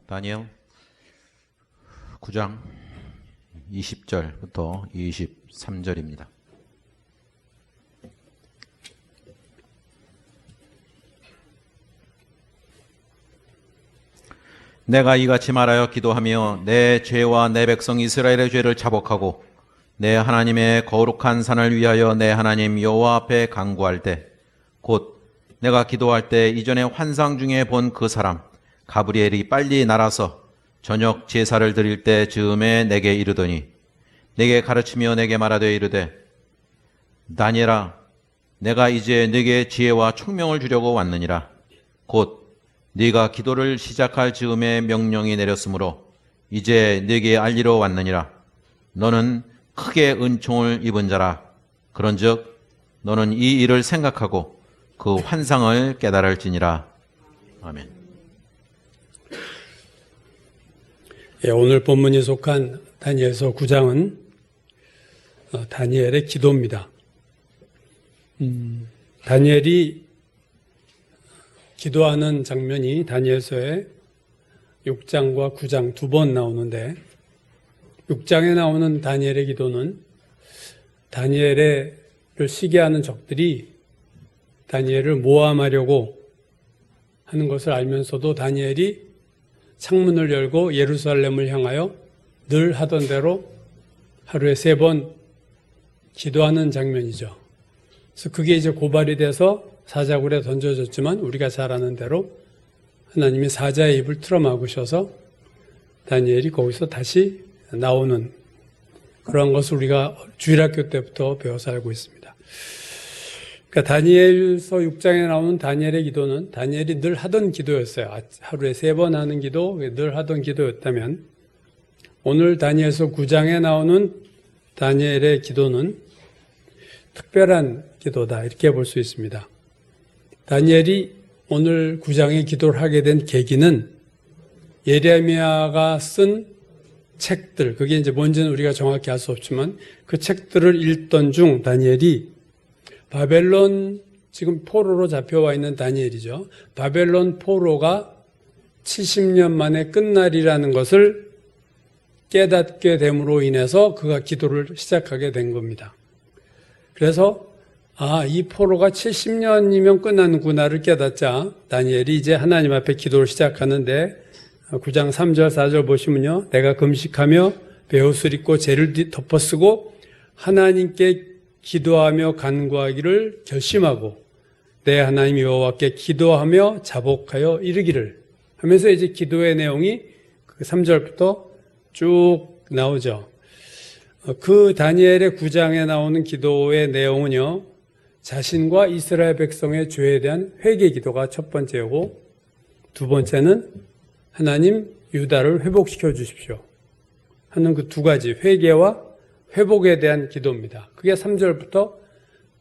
다니엘 9장 20절부터 23절입니다. 내가 이같이 말하여 기도하며 내 죄와 내 백성 이스라엘의 죄를 자복하고 내 하나님의 거룩한 산을 위하여 내 하나님 여호와 앞에 간구할 때 곧 내가 기도할 때 이전에 환상 중에 본 그 사람 가브리엘이 빨리 날아서 저녁 제사를 드릴 때 즈음에 내게 이르더니 내게 가르치며 내게 말하되 이르되 다니엘아 내가 이제 네게 지혜와 총명을 주려고 왔느니라. 곧 네가 기도를 시작할 즈음에 명령이 내렸으므로 이제 네게 알리러 왔느니라. 너는 크게 은총을 입은 자라. 그런즉 너는 이 일을 생각하고 그 환상을 깨달을지니라. 아멘. 예, 오늘 본문이 속한 다니엘서 9장은 다니엘의 기도입니다. 다니엘이 기도하는 장면이 다니엘서에 6장과 9장 두 번 나오는데 6장에 나오는 다니엘의 기도는 다니엘을 시기하는 적들이 다니엘을 모함하려고 하는 것을 알면서도 다니엘이 창문을 열고 예루살렘을 향하여 늘 하던 대로 하루에 3번 기도하는 장면이죠. 그래서 그게 이제 고발이 돼서 사자굴에 던져졌지만 우리가 잘 아는 대로 하나님이 사자의 입을 틀어막으셔서 다니엘이 거기서 다시 나오는 그런 것을 우리가 주일학교 때부터 배워서 알고 있습니다. 그러니까 다니엘서 6장에 나오는 다니엘의 기도는 다니엘이 늘 하던 기도였어요. 하루에 3번 하는 기도, 늘 하던 기도였다면 오늘 다니엘서 9장에 나오는 다니엘의 기도는 특별한 기도다 이렇게 볼 수 있습니다. 다니엘이 오늘 9장에 기도를 하게 된 계기는 예레미야가 쓴 책들, 그게 이제 뭔지는 우리가 정확히 알 수 없지만 그 책들을 읽던 중 다니엘이 바벨론 지금 포로로 잡혀와 있는 다니엘이죠. 바벨론 포로가 70년 만에 끝날이라는 것을 깨닫게 됨으로 인해서 그가 기도를 시작하게 된 겁니다. 그래서 이 포로가 70년이면 끝나는구나를 깨닫자 다니엘이 이제 하나님 앞에 기도를 시작하는데 9장 3절 4절 보시면요. 내가 금식하며 베옷을 입고 죄를 덮어쓰고 하나님께 기도하며 간구하기를 결심하고 내 하나님 여호와께 기도하며 자복하여 이르기를 하면서 이제 기도의 내용이 3절부터 쭉 나오죠. 그 다니엘의 9장에 나오는 기도의 내용은요. 자신과 이스라엘 백성의 죄에 대한 회개 기도가 첫 번째고 두 번째는 하나님 유다를 회복시켜 주십시오 하는 그 두 가지 회개와 회복에 대한 기도입니다. 그게 3절부터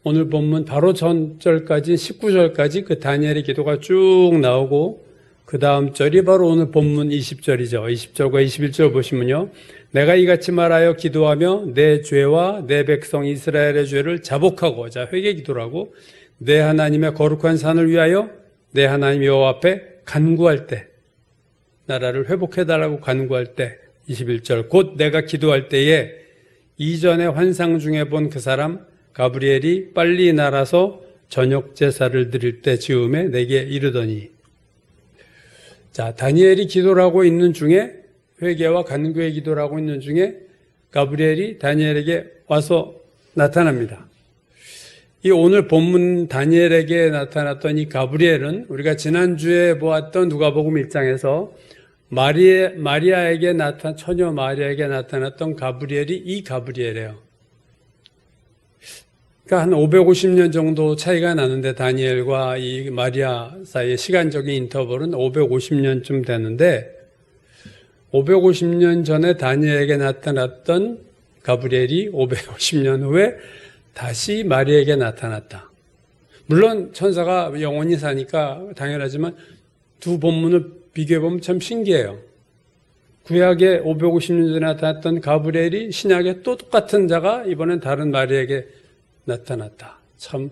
오늘 본문 바로 전절까지 19절까지 그 다니엘의 기도가 쭉 나오고 그 다음 절이 바로 오늘 본문 20절이죠. 20절과 21절 보시면요. 내가 이같이 말하여 기도하며 내 죄와 내 백성 이스라엘의 죄를 자복하고 자 회개 기도라고 내 하나님의 거룩한 산을 위하여 내 하나님 여호와 앞에 간구할 때 나라를 회복해달라고 간구할 때 21절 곧 내가 기도할 때에 이전에 환상 중에 본 그 사람 가브리엘이 빨리 날아서 저녁 제사를 드릴 때 즈음에 내게 이르더니 자 다니엘이 기도를 하고 있는 중에 회개와 간구의 기도를 하고 있는 중에 가브리엘이 다니엘에게 와서 나타납니다. 이 오늘 본문 다니엘에게 나타났던 이 가브리엘은 우리가 지난주에 보았던 누가복음 1장에서 마리아에게 처녀 마리아에게 나타났던 가브리엘이 이 가브리엘이에요. 그러니까 한 550년 정도 차이가 나는데 다니엘과 이 마리아 사이의 시간적인 인터벌은 550년쯤 되는데 550년 전에 다니엘에게 나타났던 가브리엘이 550년 후에 다시 마리아에게 나타났다. 물론 천사가 영원히 사니까 당연하지만 두 본문을 비교해보면 참 신기해요. 구약에 550년 전에 나타났던 가브리엘이 신약에 또 똑같은 자가 이번엔 다른 마리아에게 나타났다. 참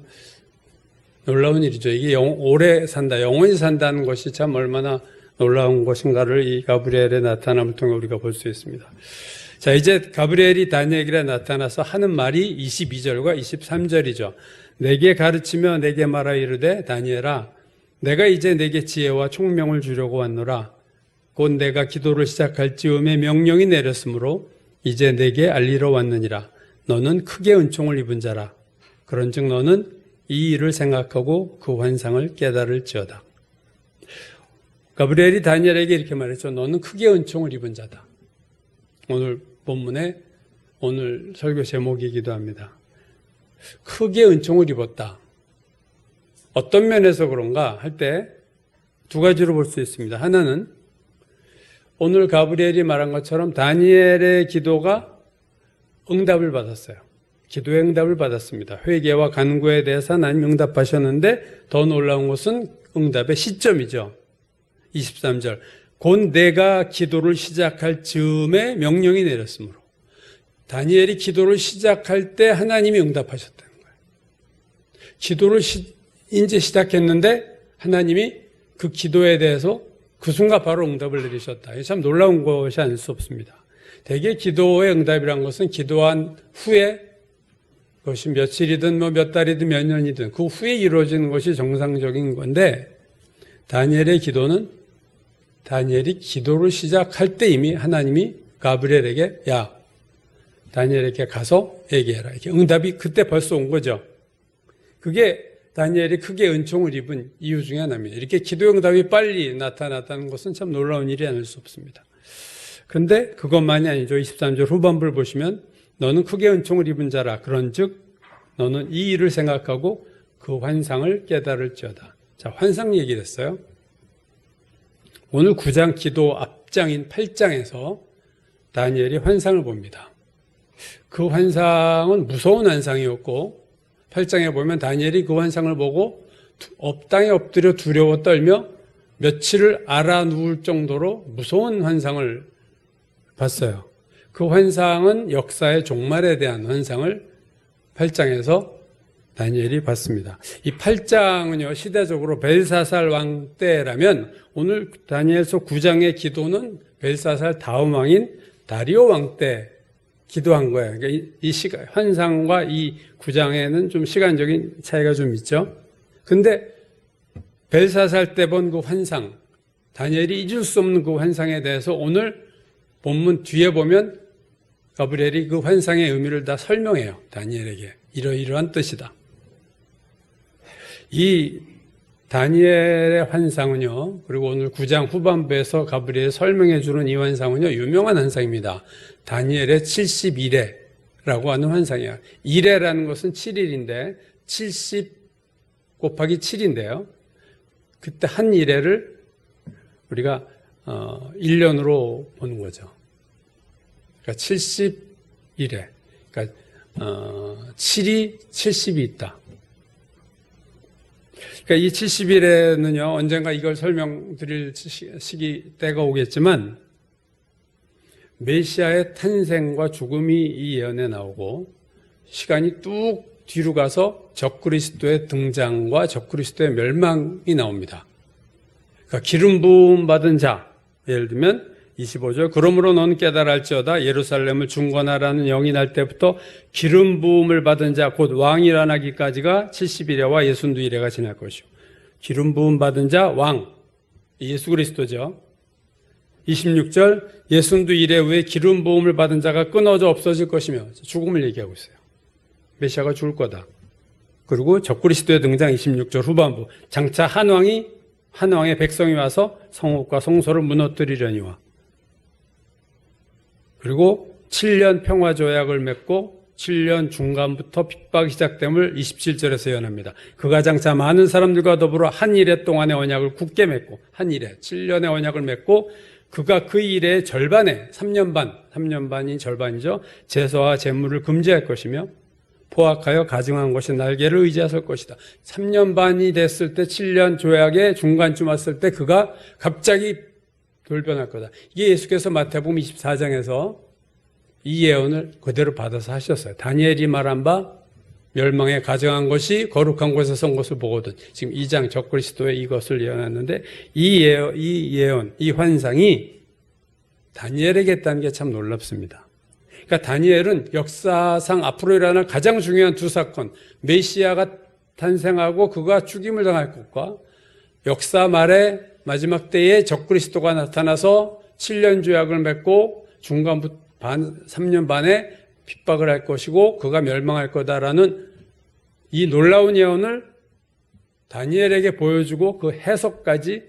놀라운 일이죠. 이게 오래 산다, 영원히 산다는 것이 참 얼마나 놀라운 것인가를 이 가브리엘의 나타남을 통해 우리가 볼 수 있습니다. 자, 이제 가브리엘이 다니엘에게 나타나서 하는 말이 22절과 23절이죠. 내게 가르치며 내게 말하 이르되 다니엘아 내가 이제 내게 지혜와 총명을 주려고 왔노라. 곧 내가 기도를 시작할 즈음에 명령이 내렸으므로 이제 내게 알리러 왔느니라. 너는 크게 은총을 입은 자라. 그런즉 너는 이 일을 생각하고 그 환상을 깨달을지어다. 가브리엘이 다니엘에게 이렇게 말했죠. 너는 크게 은총을 입은 자다. 오늘 본문에 오늘 설교 제목이기도 합니다. 크게 은총을 입었다. 어떤 면에서 그런가 할 때 두 가지로 볼 수 있습니다. 하나는 오늘 가브리엘이 말한 것처럼 다니엘의 기도가 응답을 받았어요. 기도의 응답을 받았습니다. 회개와 간구에 대해서 하나님 응답하셨는데 더 놀라운 것은 응답의 시점이죠. 23절 곧 내가 기도를 시작할 즈음에 명령이 내렸으므로 다니엘이 기도를 시작할 때 하나님이 응답하셨다는 거예요. 기도를 이제 시작했는데 하나님이 그 기도에 대해서 그 순간 바로 응답을 내리셨다. 이게 참 놀라운 것이 아닐 수 없습니다. 대개 기도의 응답이란 것은 기도한 후에 그것이 며칠이든 몇 달이든 몇 년이든 그 후에 이루어지는 것이 정상적인 건데 다니엘의 기도는 다니엘이 기도를 시작할 때 이미 하나님이 가브리엘에게 야 다니엘에게 가서 얘기해라. 이렇게 응답이 그때 벌써 온 거죠. 그게 다니엘이 크게 은총을 입은 이유 중에 하나입니다. 이렇게 기도 응답이 빨리 나타났다는 것은 참 놀라운 일이 아닐 수 없습니다. 그런데 그것만이 아니죠. 23절 후반부를 보시면 너는 크게 은총을 입은 자라. 그런즉 너는 이 일을 생각하고 그 환상을 깨달을지어다. 자, 환상 얘기를 했어요. 오늘 9장 기도 앞장인 8장에서 다니엘이 환상을 봅니다. 그 환상은 무서운 환상이었고 8장에 보면 다니엘이 그 환상을 보고 땅에 엎드려 두려워 떨며 며칠을 알아 누울 정도로 무서운 환상을 봤어요. 그 환상은 역사의 종말에 대한 환상을 8장에서 다니엘이 봤습니다. 이 8장은요, 시대적으로 벨사살 왕 때라면 오늘 다니엘서 9장의 기도는 벨사살 다음 왕인 다리오 왕 때 기도한 거예요. 그러니까 이 시간, 환상과 이 9장에는 좀 시간적인 차이가 좀 있죠. 근데 벨사살 때 본 그 환상, 다니엘이 잊을 수 없는 그 환상에 대해서 오늘 본문 뒤에 보면 가브리엘이 그 환상의 의미를 다 설명해요. 다니엘에게. 이러이러한 뜻이다. 이 다니엘의 환상은요, 그리고 오늘 9장 후반부에서 가브리엘이 설명해 주는 이 환상은요, 유명한 환상입니다. 다니엘의 71회라고 하는 환상이에요. 1회라는 것은 7일인데 70 곱하기 7인데요. 그때 한 1회를 우리가 1년으로 보는 거죠. 그러니까 71회. 그러니까 7이 70이 있다. 그러니까 이 70일에는요, 언젠가 이걸 설명드릴 때가 오겠지만, 메시아의 탄생과 죽음이 이 예언에 나오고, 시간이 뚝 뒤로 가서 적그리스도의 등장과 적그리스도의 멸망이 나옵니다. 그러니까 기름 부음 받은 자, 예를 들면 25절, 그러므로 너는 깨달을지어다 예루살렘을 중건하라는 영이 날 때부터 기름 부음을 받은 자 곧 왕이 일어나기까지가 70일에와 62일에가 지날 것이요. 기름 부음 받은 자 왕, 예수 그리스도죠. 26절, 62일에 후에 기름 부음을 받은 자가 끊어져 없어질 것이며 죽음을 얘기하고 있어요. 메시아가 죽을 거다. 그리고 적그리스도의 등장 26절 후반부, 장차 한 왕의 백성이 와서 성읍과 성소를 무너뜨리려니와, 그리고 7년 평화조약을 맺고 7년 중간부터 핍박이 시작됨을 27절에서 예언합니다. 그가 장차 많은 사람들과 더불어 한 일해 동안의 언약을 굳게 맺고, 한 일해 7년의 언약을 맺고, 그가 그 일의 절반에 3년 반이 절반이죠. 제사와 제물을 금지할 것이며 포악하여 가증한 것이 날개를 의지하실 것이다. 3년 반이 됐을 때 7년 조약의 중간쯤 왔을 때 그가 갑자기 돌변할 거다. 이게 예수께서 마태복음 24장에서 이 예언을 그대로 받아서 하셨어요. 다니엘이 말한 바 멸망에 가정한 것이 거룩한 곳에서 온 것을 보거든. 지금 2장 적그리스도의 이것을 예언했는데 이 예언, 이 환상이 다니엘에게 있다는 게 참 놀랍습니다. 그러니까 다니엘은 역사상 앞으로 일어날 가장 중요한 두 사건, 메시아가 탄생하고 그가 죽임을 당할 것과 역사 말에 마지막 때에 적그리스도가 나타나서 7년 죄악을 맺고 중간부터 3년 반에 핍박을 할 것이고 그가 멸망할 거다라는 이 놀라운 예언을 다니엘에게 보여주고 그 해석까지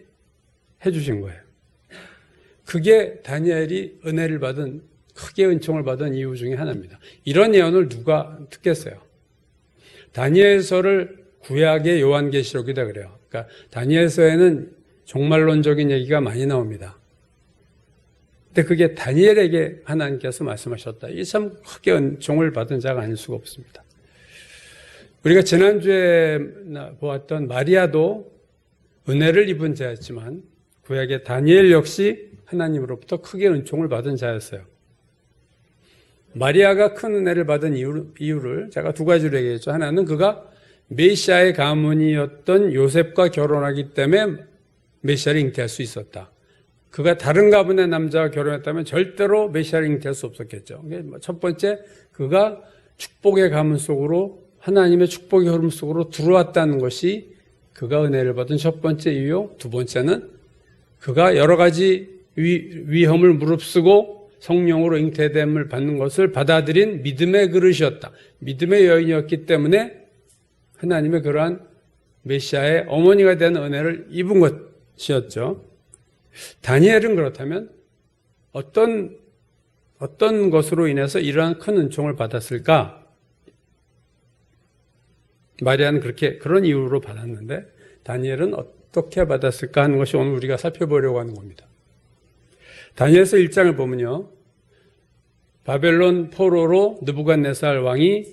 해주신 거예요. 그게 다니엘이 은혜를 받은, 크게 은총을 받은 이유 중에 하나입니다. 이런 예언을 누가 듣겠어요? 다니엘서를 구약의 요한계시록이다 그래요. 그러니까 다니엘서에는 종말론적인 얘기가 많이 나옵니다. 근데 그게 다니엘에게 하나님께서 말씀하셨다. 이게 참 크게 은총을 받은 자가 아닐 수가 없습니다. 우리가 지난주에 보았던 마리아도 은혜를 입은 자였지만 구약의 다니엘 역시 하나님으로부터 크게 은총을 받은 자였어요. 마리아가 큰 은혜를 받은 이유를 제가 두 가지로 얘기했죠. 하나는 그가 메시아의 가문이었던 요셉과 결혼하기 때문에 메시아를 잉태할 수 있었다. 그가 다른 가문의 남자와 결혼했다면 절대로 메시아를 잉태할 수 없었겠죠. 첫 번째, 그가 축복의 가문 속으로, 하나님의 축복의 흐름 속으로 들어왔다는 것이 그가 은혜를 받은 첫 번째 이유요. 두 번째는 그가 여러 가지 위험을 무릅쓰고 성령으로 잉태됨을 받는 것을 받아들인 믿음의 그릇이었다. 믿음의 여인이었기 때문에 하나님의 그러한 메시아의 어머니가 되는 은혜를 입은 것이었죠. 다니엘은 그렇다면 어떤 것으로 인해서 이러한 큰 은총을 받았을까? 마리아는 그런 이유로 받았는데 다니엘은 어떻게 받았을까 하는 것이 오늘 우리가 살펴보려고 하는 겁니다. 다니엘서 1장을 보면요. 바벨론 포로로 느부갓네살 왕이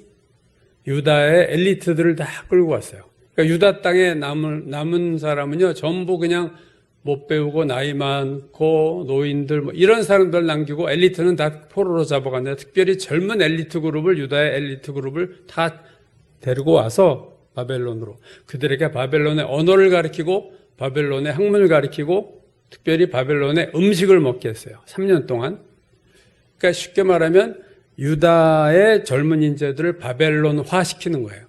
유다의 엘리트들을 다 끌고 왔어요. 그러니까 유다 땅에 남은 사람은요. 전부 그냥 못 배우고 나이 많고 노인들 이런 사람들 남기고 엘리트는 다 포로로 잡아갔는데 특별히 젊은 엘리트 그룹을 유다의 엘리트 그룹을 다 데리고 와서 바벨론으로 그들에게 바벨론의 언어를 가르치고 바벨론의 학문을 가르치고 특별히 바벨론의 음식을 먹게 했어요. 3년 동안. 그러니까 쉽게 말하면 유다의 젊은 인재들을 바벨론화 시키는 거예요.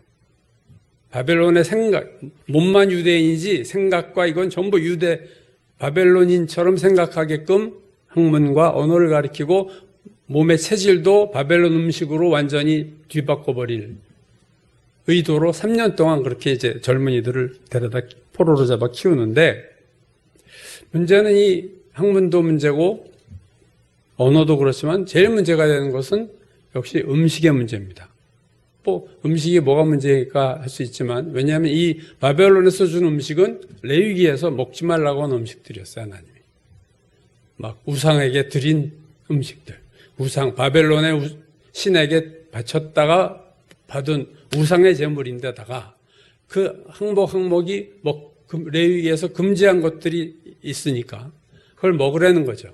바벨론의 생각, 몸만 유대인이지 생각과 이건 전부 바벨론인처럼 생각하게끔 학문과 언어를 가르치고 몸의 체질도 바벨론 음식으로 완전히 뒤바꿔버릴 의도로 3년 동안 그렇게 이제 젊은이들을 데려다 포로로 잡아 키우는데 문제는 이 학문도 문제고 언어도 그렇지만 제일 문제가 되는 것은 역시 음식의 문제입니다. 음식이 뭐가 문제일까 할 수 있지만 왜냐하면 이 바벨론에서 준 음식은 레위기에서 먹지 말라고 한 음식들이었어요. 하나님이 막 우상에게 드린 음식들, 바벨론의 신에게 바쳤다가 받은 우상의 제물인데다가 그 항목이 레위기에서 금지한 것들이 있으니까 그걸 먹으라는 거죠.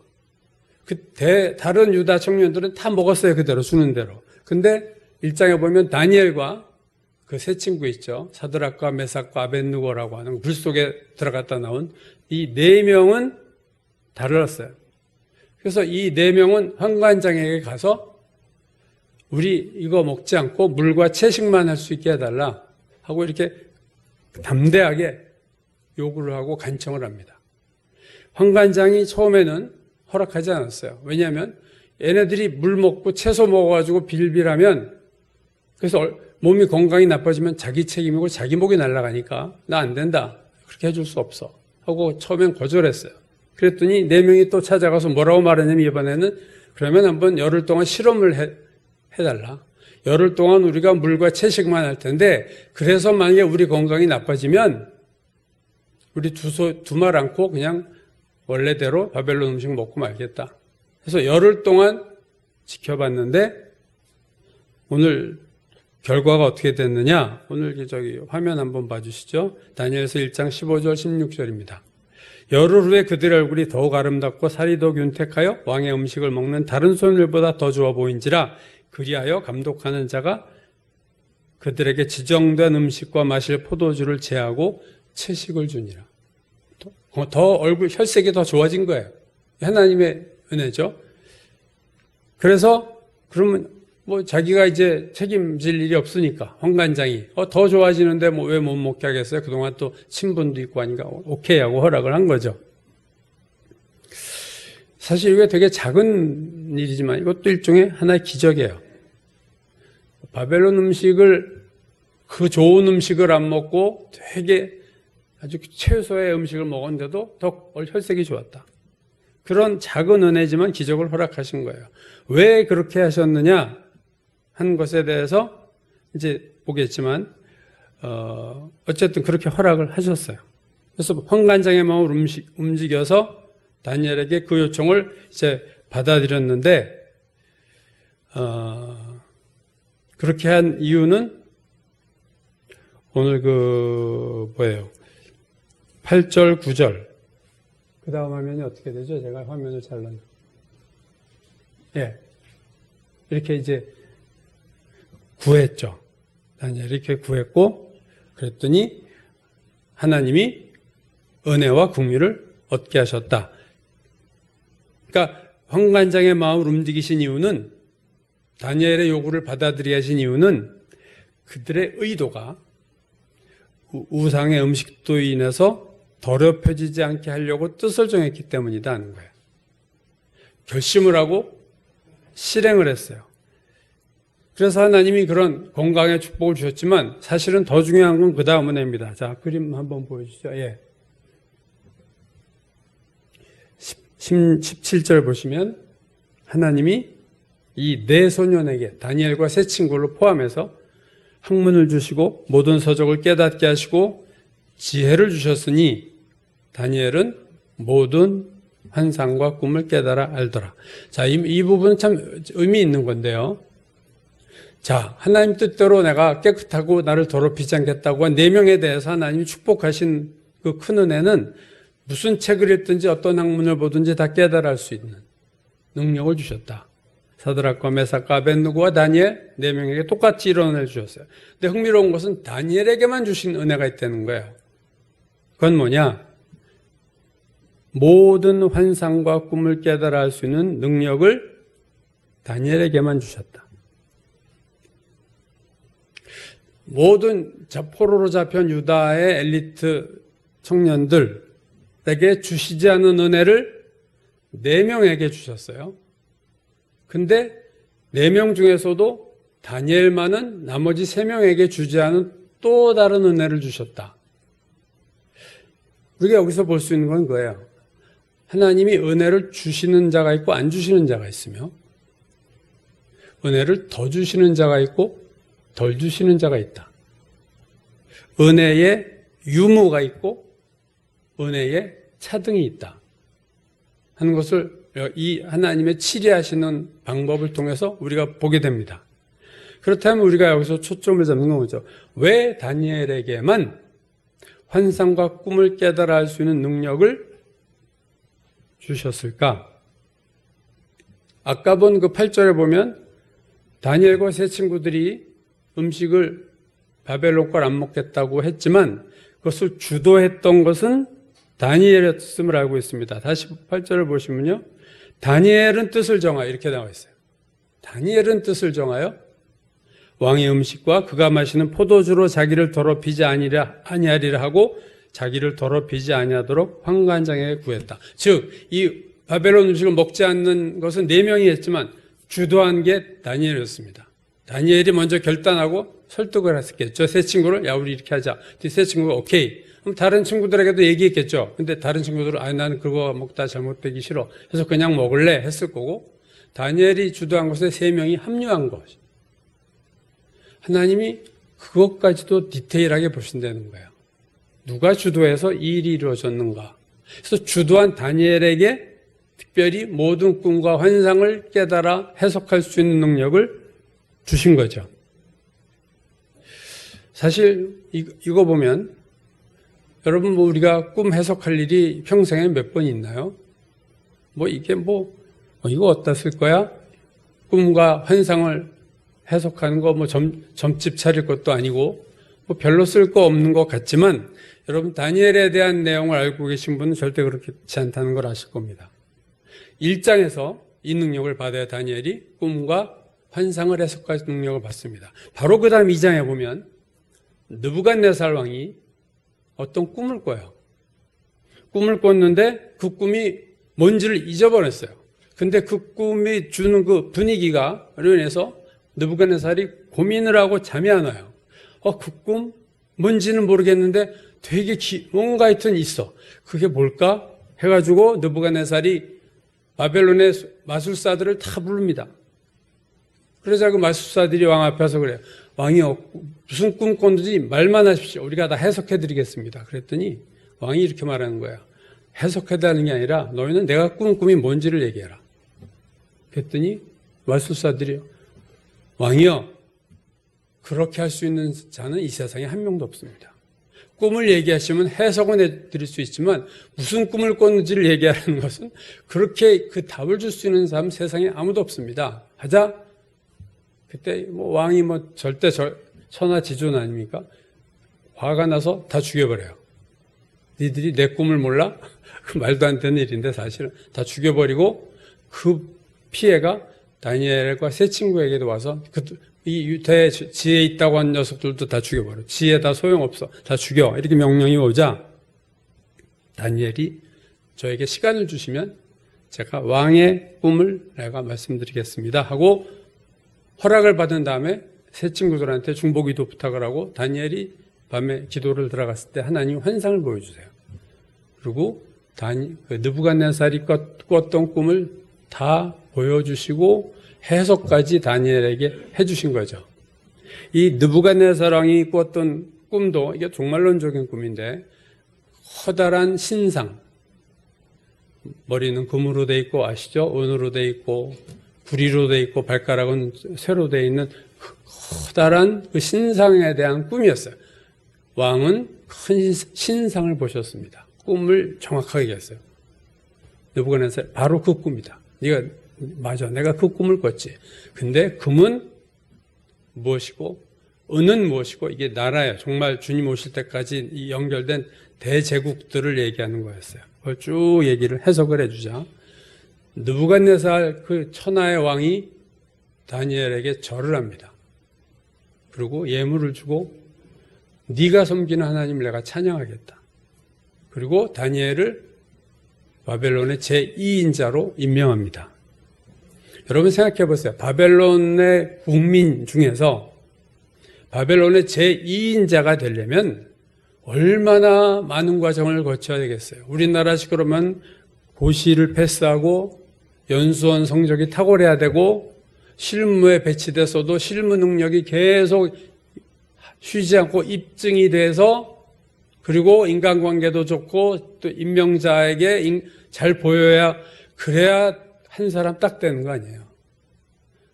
다른 유다 청년들은 다 먹었어요. 그대로 주는 대로. 근데 1장에 보면 다니엘과 그 세 친구 있죠. 사드락과 메삭과 아벳느고라고 하는 불 속에 들어갔다 나온 이 4명은 달랐어요. 그래서 이 4명은 환관장에게 가서 우리 이거 먹지 않고 물과 채식만 할 수 있게 해달라 하고 이렇게 담대하게 요구를 하고 간청을 합니다. 환관장이 처음에는 허락하지 않았어요. 왜냐하면 얘네들이 물 먹고 채소 먹어가지고 빌빌하면 그래서 몸이 건강이 나빠지면 자기 책임이고 자기 목이 날아가니까 나 안 된다. 그렇게 해줄 수 없어. 하고 처음엔 거절했어요. 그랬더니 4명이 또 찾아가서 뭐라고 말하냐면 이번에는 그러면 한번 열흘 동안 실험을 해달라. 열흘 동안 우리가 물과 채식만 할 텐데 그래서 만약에 우리 건강이 나빠지면 우리 두 말 않고 그냥 원래대로 바벨론 음식 먹고 말겠다. 그래서 열흘 동안 지켜봤는데 오늘 결과가 어떻게 됐느냐? 오늘 화면 한번 봐주시죠. 다니엘서 1장 15절 16절입니다. 열흘 후에 그들의 얼굴이 더욱 아름답고 살이 더욱 윤택하여 왕의 음식을 먹는 다른 소년들보다 더 좋아 보인지라 그리하여 감독하는 자가 그들에게 지정된 음식과 마실 포도주를 제하고 채식을 주니라. 더 얼굴 혈색이 더 좋아진 거예요. 하나님의 은혜죠. 그래서 그러면 뭐 자기가 이제 책임질 일이 없으니까 황관장이 더 좋아지는데 뭐 왜 못 먹게 하겠어요? 그동안 또 친분도 있고 하니까 오케이 하고 허락을 한 거죠. 사실 이게 되게 작은 일이지만 이것도 일종의 하나의 기적이에요. 바벨론 음식을 그 좋은 음식을 안 먹고 되게 아주 최소의 음식을 먹었는데도 더 혈색이 좋았다. 그런 작은 은혜지만 기적을 허락하신 거예요. 왜 그렇게 하셨느냐 한 것에 대해서 이제 보겠지만 어쨌든 그렇게 허락을 하셨어요. 그래서 황관장의 마음을 움직여서 다니엘에게 그 요청을 이제 받아들였는데 그렇게 한 이유는 오늘 뭐예요? 8절, 9절. 그 다음 화면이 어떻게 되죠? 제가 화면을 잘랐네요. 예. 이렇게 이제 구했죠. 다니엘이 이렇게 구했고, 그랬더니 하나님이 은혜와 긍휼을 얻게 하셨다. 그러니까 황관장의 마음을 움직이신 이유는 다니엘의 요구를 받아들이게 하신 이유는 그들의 의도가 우상의 음식도 인해서 더럽혀지지 않게 하려고 뜻을 정했기 때문이다 하는 거예요. 결심을 하고 실행을 했어요. 그래서 하나님이 그런 건강의 축복을 주셨지만 사실은 더 중요한 건 그 다음 은혜입니다. 자, 그림 한번 보여주시죠. 예. 17절 보시면 하나님이 이 네 소년에게 다니엘과 세 친구를 포함해서 학문을 주시고 모든 서적을 깨닫게 하시고 지혜를 주셨으니 다니엘은 모든 환상과 꿈을 깨달아 알더라. 자, 이 부분은 참 의미 있는 건데요. 자, 하나님 뜻대로 내가 깨끗하고 나를 더럽히지 않겠다고 한 네 명에 대해서 하나님이 축복하신 그 큰 은혜는 무슨 책을 읽든지 어떤 학문을 보든지 다 깨달아 알 수 있는 능력을 주셨다. 사드락과 메삭과 아벳느고와 다니엘 네 명에게 똑같이 이런 은혜를 주셨어요. 근데 흥미로운 것은 다니엘에게만 주신 은혜가 있다는 거예요. 그건 뭐냐? 모든 환상과 꿈을 깨달아 알 수 있는 능력을 다니엘에게만 주셨다. 모든 포로로 잡힌 유다의 엘리트 청년들에게 주시지 않은 은혜를 4명에게 주셨어요. 근데 4명 중에서도 다니엘만은 나머지 3명에게 주지 않은 또 다른 은혜를 주셨다. 우리가 여기서 볼 수 있는 건 그거예요. 하나님이 은혜를 주시는 자가 있고 안 주시는 자가 있으며 은혜를 더 주시는 자가 있고 덜 주시는 자가 있다. 은혜의 유무가 있고 은혜의 차등이 있다 하는 것을 이 하나님의 치리하시는 방법을 통해서 우리가 보게 됩니다. 그렇다면 우리가 여기서 초점을 잡는 건 뭐죠? 왜 다니엘에게만 환상과 꿈을 깨달아 알 수 있는 능력을 주셨을까? 아까 본 그 8절에 보면 다니엘과 세 친구들이 음식을 바벨론 걸 안 먹겠다고 했지만 그것을 주도했던 것은 다니엘이었음을 알고 있습니다. 다시 8절을 보시면요. 다니엘은 뜻을 정하여 이렇게 나와 있어요. 다니엘은 뜻을 정하여 왕의 음식과 그가 마시는 포도주로 자기를 더럽히지 아니하리라 하고 자기를 더럽히지 아니하도록 황관장에게 구했다. 즉, 이 바벨론 음식을 먹지 않는 것은 4명이 했지만 주도한 게 다니엘이었습니다. 다니엘이 먼저 결단하고 설득을 했겠죠. 세 친구를 야 우리 이렇게 하자. 세 친구가 오케이. 그럼 다른 친구들에게도 얘기했겠죠. 근데 다른 친구들은 나는 그거 먹다 잘못되기 싫어. 그래서 그냥 먹을래 했을 거고 다니엘이 주도한 것에 3명이 합류한 것. 하나님이 그것까지도 디테일하게 보신다는 거예요. 누가 주도해서 이 일이 이루어졌는가. 그래서 주도한 다니엘에게 특별히 모든 꿈과 환상을 깨달아 해석할 수 있는 능력을 주신 거죠. 사실 이거 보면 여러분 뭐 우리가 꿈 해석할 일이 평생에 몇 번 있나요? 이게 이거 어디다 쓸 거야? 꿈과 환상을 해석하는 거 뭐 점집 차릴 것도 아니고 뭐 별로 쓸 거 없는 것 같지만 여러분 다니엘에 대한 내용을 알고 계신 분은 절대 그렇지 않다는 걸 아실 겁니다. 1장에서 이 능력을 받아야 다니엘이 꿈과 환상을 해석할 능력을 받습니다. 바로 그 다음 2장에 보면 느부갓네살 왕이 어떤 꿈을 꿔요. 꿈을 꿨는데 그 꿈이 뭔지를 잊어버렸어요. 근데 그 꿈이 주는 그 분위기가 로 인해서 느부갓네살이 고민을 하고 잠이 안 와요. 그 꿈 뭔지는 모르겠는데 되게 뭔가 하여튼 있어. 그게 뭘까? 해가지고 느부갓네살이 바벨론의 마술사들을 다 부릅니다. 그러자 그 마술사들이 왕 앞에서 그래요. 왕이요, 무슨 꿈 꿨는지 말만 하십시오. 우리가 다 해석해드리겠습니다. 그랬더니 왕이 이렇게 말하는 거야. 해석해달라는 게 아니라 너희는 내가 꾼 꿈이 뭔지를 얘기해라. 그랬더니 마술사들이요. 왕이요, 그렇게 할 수 있는 자는 이 세상에 한 명도 없습니다. 꿈을 얘기하시면 해석은 해드릴 수 있지만 무슨 꿈을 꿨는지를 얘기하라는 것은 그렇게 그 답을 줄 수 있는 사람 세상에 아무도 없습니다. 하자 그때 뭐 왕이 뭐 절대 천하지존 아닙니까? 화가 나서 다 죽여버려요. 니들이 내 꿈을 몰라? 그 말도 안 되는 일인데 사실은 다 죽여버리고 그 피해가 다니엘과 세 친구에게도 와서 이 유태에 지혜 있다고 한 녀석들도 다 죽여버려. 지혜 다 소용없어. 다 죽여. 이렇게 명령이 오자 다니엘이 저에게 시간을 주시면 제가 왕의 꿈을 내가 말씀드리겠습니다 하고 허락을 받은 다음에 세 친구들한테 중보기도 부탁을 하고 다니엘이 밤에 기도를 들어갔을 때 하나님 환상을 보여주세요. 그리고 느부갓네살이 꿨던 꿈을 다 보여주시고 해석까지 다니엘에게 해주신 거죠. 이 느부갓네살 왕이 꿨던 꿈도 이게 종말론적인 꿈인데 커다란 신상, 머리는 금으로 돼 있고 아시죠? 은으로 돼 있고 구리로 돼 있고 발가락은 쇠로 돼 있는 커다란 그 신상에 대한 꿈이었어요. 왕은 큰 신상을 보셨습니다. 꿈을 정확하게 얘기했어요. 느부갓네살 바로 그 꿈이다. 네가 맞아, 내가 그 꿈을 꿨지. 근데 금은 무엇이고 은은 무엇이고 이게 나라예요. 정말 주님 오실 때까지 연결된 대제국들을 얘기하는 거였어요. 그걸 쭉 얘기를 해석을 해주자. 느부갓네살 그 천하의 왕이 다니엘에게 절을 합니다. 그리고 예물을 주고 네가 섬기는 하나님을 내가 찬양하겠다. 그리고 다니엘을 바벨론의 제2인자로 임명합니다. 여러분 생각해 보세요. 바벨론의 국민 중에서 바벨론의 제2인자가 되려면 얼마나 많은 과정을 거쳐야 되겠어요. 우리나라식 그러면 고시를 패스하고 연수원 성적이 탁월해야 되고 실무에 배치됐어도 실무 능력이 계속 쉬지 않고 입증이 돼서 그리고 인간관계도 좋고 또 임명자에게 잘 보여야 그래야 한 사람 딱 되는 거 아니에요.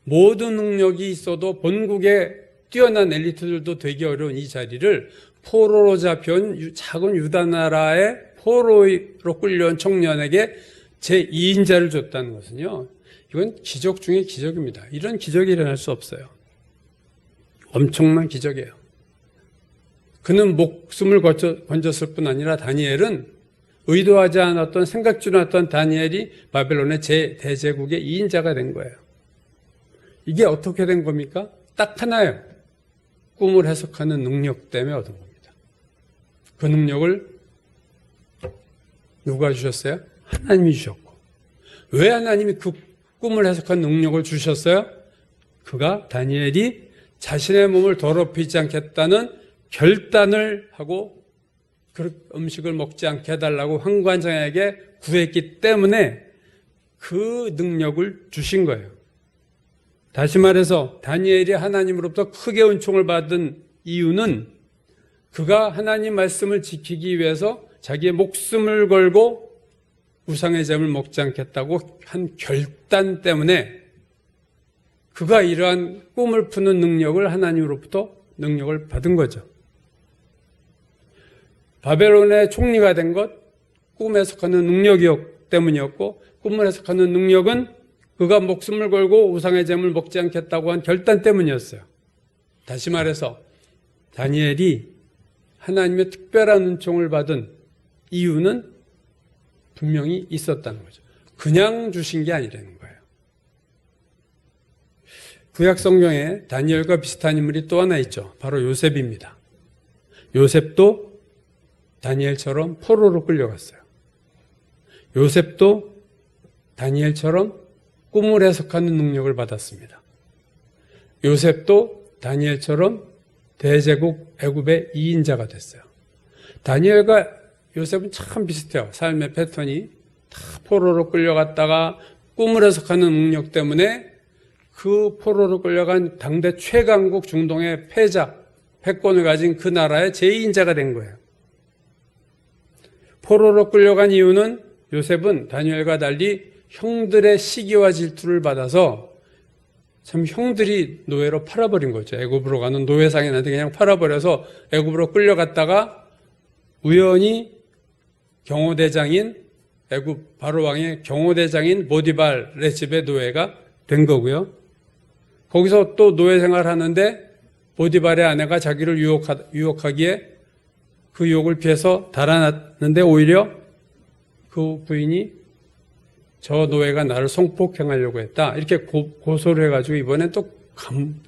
모든 능력이 있어도 본국에 뛰어난 엘리트들도 되기 어려운 이 자리를 포로로 잡혀온 작은 유다 나라의 포로로 끌려온 청년에게 제2인자를 줬다는 것은요. 이건 기적 중에 기적입니다. 이런 기적이 일어날 수 없어요. 엄청난 기적이에요. 그는 목숨을 건졌을 뿐 아니라 다니엘은 의도하지 않았던 생각 지 않았던 다니엘이 바벨론의 대제국의 2인자가 된 거예요. 이게 어떻게 된 겁니까? 딱 하나예요. 꿈을 해석하는 능력 때문에 얻은 겁니다. 그 능력을 누가 주셨어요? 하나님이 주셨고. 왜 하나님이 그 꿈을 해석한 능력을 주셨어요? 그가 다니엘이 자신의 몸을 더럽히지 않겠다는 결단을 하고 그 음식을 먹지 않게 해달라고 황관장에게 구했기 때문에 그 능력을 주신 거예요. 다시 말해서 다니엘이 하나님으로부터 크게 은총을 받은 이유는 그가 하나님 말씀을 지키기 위해서 자기의 목숨을 걸고 우상의 잼을 먹지 않겠다고 한 결단 때문에 그가 이러한 꿈을 푸는 능력을 하나님으로부터 능력을 받은 거죠. 바벨론의 총리가 된 것 꿈 해석하는 능력이었기 때문이었고 꿈을 해석하는 능력은 그가 목숨을 걸고 우상의 재물 먹지 않겠다고 한 결단 때문이었어요. 다시 말해서 다니엘이 하나님의 특별한 은총을 받은 이유는 분명히 있었다는 거죠. 그냥 주신 게 아니라는 거예요. 구약 성경에 다니엘과 비슷한 인물이 또 하나 있죠. 바로 요셉입니다. 요셉도 다니엘처럼 포로로 끌려갔어요. 요셉도 다니엘처럼 꿈을 해석하는 능력을 받았습니다. 요셉도 다니엘처럼 대제국 애굽의 2인자가 됐어요. 다니엘과 요셉은 참 비슷해요. 삶의 패턴이 다 포로로 끌려갔다가 꿈을 해석하는 능력 때문에 그 포로로 끌려간 당대 최강국 중동의 패권을 가진 그 나라의 제2인자가 된 거예요. 포로로 끌려간 이유는 요셉은 다니엘과 달리 형들의 시기와 질투를 받아서 참 형들이 노예로 팔아버린 거죠. 애굽으로 가는 노예상인한테 그냥 팔아버려서 애굽으로 끌려갔다가 우연히 경호대장인 애굽 바로왕의 경호대장인 보디발의 집에 노예가 된 거고요. 거기서 또 노예 생활하는데 보디발의 아내가 자기를 유혹하기에 그 유혹을 피해서 달아났는데 오히려 그 부인이 저 노예가 나를 성폭행하려고 했다. 이렇게 고소를 해가지고 이번엔 또